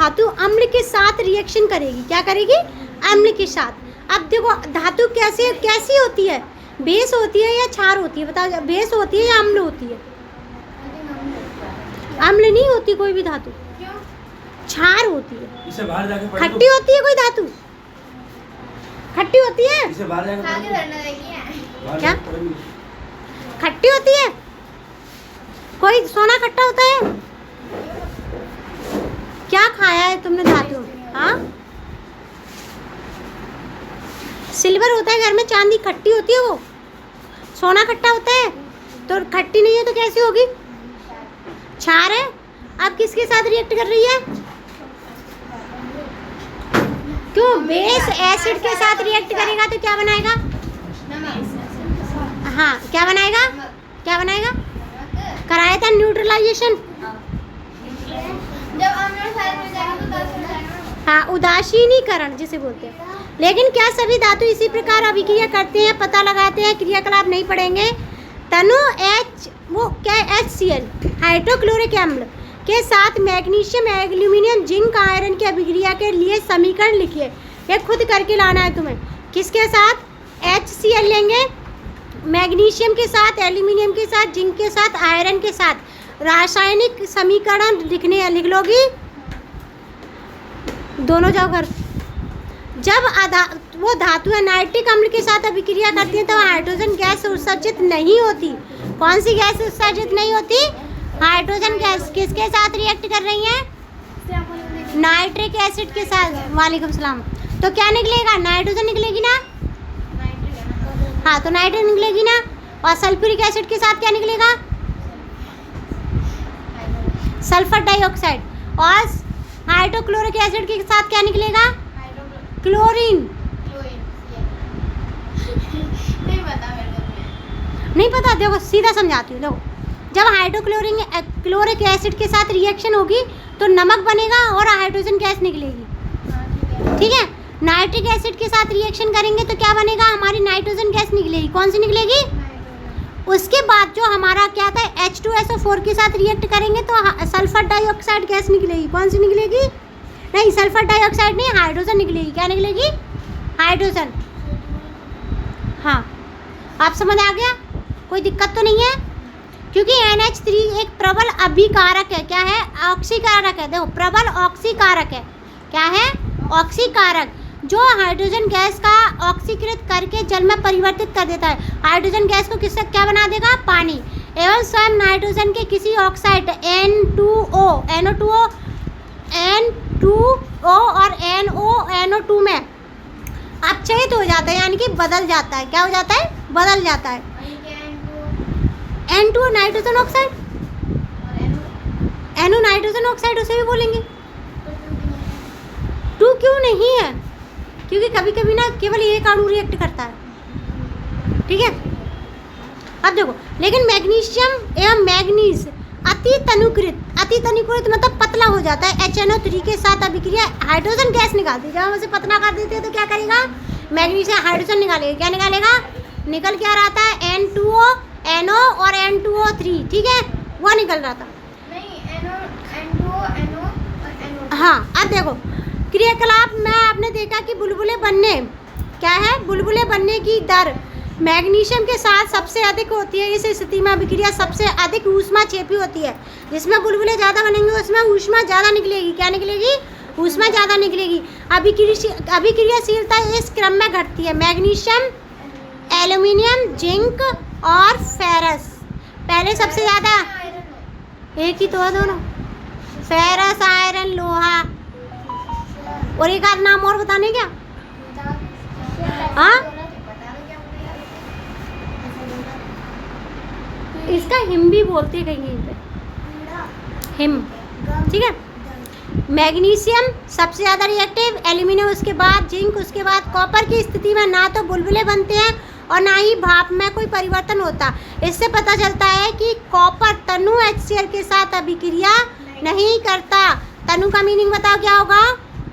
धातु अम्ल के साथ रिएक्शन करेगी। क्या करेगी? अम्ल के साथ। अब देखो धातु कैसी होती है, बेस होती है या क्षार होती है? बताओ, बेस होती है या अम्ल होती है? अम्ल नहीं होती कोई भी धातु, क्षार होती है। इसे बाहर जाके पढ़ लो। खट्टी होती है कोई धातु? खट्टी होती है? इसे बाहर जाके पढ़ लो। क्या खट्टी होती है? कोई सोना खट्टा होता है? क्या खाया है तुमने धातु? हाँ, सिल्वर होता है घर में, चांदी खट्टी होती है, वो सोना खट्टा होता है। तो खट्टी नहीं है तो कैसी होगी? क्षार है। अब किसके साथ रिएक्ट कर रही है? क्यों? बेस एसिड के साथ रिएक्ट करेगा तो क्या बनाएगा? हाँ, क्या बनाएगा? क्या बनाएगा? कराया था न्यूट्रलाइजेशन। हाँ, उदासीनीकरण जिसे बोलते हैं। लेकिन क्या सभी धातु इसी प्रकार अभिक्रिया करते हैं? पता लगाते हैं, क्रियाकलाप नहीं पढ़ेंगे। तनु HCl हाइड्रोक्लोरिक अम्ल के साथ मैग्नीशियम, एल्यूमिनियम, जिंक, आयरन की अभिक्रिया के लिए समीकरण लिखिए। ये खुद करके लाना है तुम्हें। किसके साथ? HCl लेंगे, मैग्नीशियम के साथ, एल्यूमिनियम के साथ, जिंक के साथ, आयरन के साथ रासायनिक समीकरण लिख लोगी। दोनों जाओ घर। जब वो धातु नाइट्रिक अम्ल के साथ अभिक्रिया करती है तो हाइड्रोजन गैस उत्सर्जित नहीं होती। कौन सी गैस उत्सर्जित नहीं होती? Hydrogen gas. किसके साथ रिएक्ट कर रही है? नाइट्रिक एसिड के साथ। वालेकुम सलाम। तो क्या निकलेगा? नाइट्रोजन निकलेगी ना? हाँ, तो नाइट्रोजन निकलेगी ना। और सल्फ्यूरिक एसिड के साथ क्या निकलेगा? Sulphur dioxide. और हाइड्रोक्लोरिक एसिड के साथ क्या निकलेगा? क्लोरीन। नहीं पता? देखो सीधा समझाती हूँ। देखो, जब हाइड्रोक्लोरिक एसिड के साथ रिएक्शन होगी तो नमक बनेगा और हाइड्रोजन गैस निकलेगी। ठीक है। नाइट्रिक एसिड के साथ रिएक्शन करेंगे तो क्या बनेगा? हमारी नाइट्रोजन गैस निकलेगी। कौन सी निकलेगी? उसके बाद जो हमारा क्या था, H2SO4 के साथ रिएक्ट करेंगे तो सल्फर डाइऑक्साइड गैस निकलेगी। कौन सी निकलेगी? नहीं, सल्फर डाइऑक्साइड नहीं, हाइड्रोजन निकलेगी। क्या निकलेगी? हाइड्रोजन। हाँ, आप समझ आ गया? कोई दिक्कत तो नहीं है? क्योंकि NH3 एक प्रबल अभिकारक है। क्या है? ऑक्सीकारक है। देखो, प्रबल ऑक्सीकारक है। क्या है? ऑक्सीकारक, जो हाइड्रोजन गैस का ऑक्सीकृत करके जल में परिवर्तित कर देता है। हाइड्रोजन गैस को किससे क्या बना देगा? पानी। एवं स्वयं नाइट्रोजन के किसी ऑक्साइड N2O और NO2 में अपचयित हो जाता है, यानी कि बदल जाता है। क्या हो जाता है? बदल जाता है। N2 nitrogen oxide, NO nitrogen oxide उसे भी बोलेंगे। 2 क्यों नहीं है? क्योंकि कभी कभी ना केवल एक अणु रिएक्ट करता है। ठीक है। अब देखो, लेकिन मैग्नीशियम एवं मैग्नीज अति तनुकृत मतलब पतला हो जाता है। HNO3 के साथ अभिक्रिया हाइड्रोजन गैस निकालती है। जब हम उसे पतला कर देते हैं तो क्या करेगा? मैग्नीशियम हाइड्रोजन निकालेगा। क्या निकालेगा? निकल क्या रहा था? N2O, NO और N2O3। ठीक है, वो निकल रहा था। हाँ, अब देखो क्रियाकलाप में आपने देखा कि बुलबुले बनने, क्या है? बुलबुले बनने की दर मैग्नीशियम के साथ सबसे अधिक होती है। इस स्थिति में अभिक्रिया सबसे अधिक ऊष्मा छेपी होती है। जिसमें बुलबुले ज़्यादा बनेंगे उसमें ऊष्मा ज़्यादा निकलेगी। क्या निकलेगी? ऊष्मा ज़्यादा निकलेगी। अभिक्रियाशीलता इस क्रम में घटती है। मैग्नीशियम, एल्यूमिनियम, जिंक और फेरस। पहले सबसे ज़्यादा, एक ही तो है दोनों, फेरस, आयरन, लोहा। और एक आध नाम और बताने क्या? हाँ, इसका हिम भी बोलते हैं कहीं पे, हिम। ठीक है। मैग्नीशियम सबसे ज़्यादा रिएक्टिव, एल्यूमिनियम उसके बाद, जिंक उसके बाद। कॉपर की स्थिति में ना तो बुलबुले बनते हैं और ना ही भाप में कोई परिवर्तन होता। इससे पता चलता है कि कॉपर तनु HCl के साथ अभिक्रिया नहीं करता। तनु का मीनिंग बताओ क्या होगा?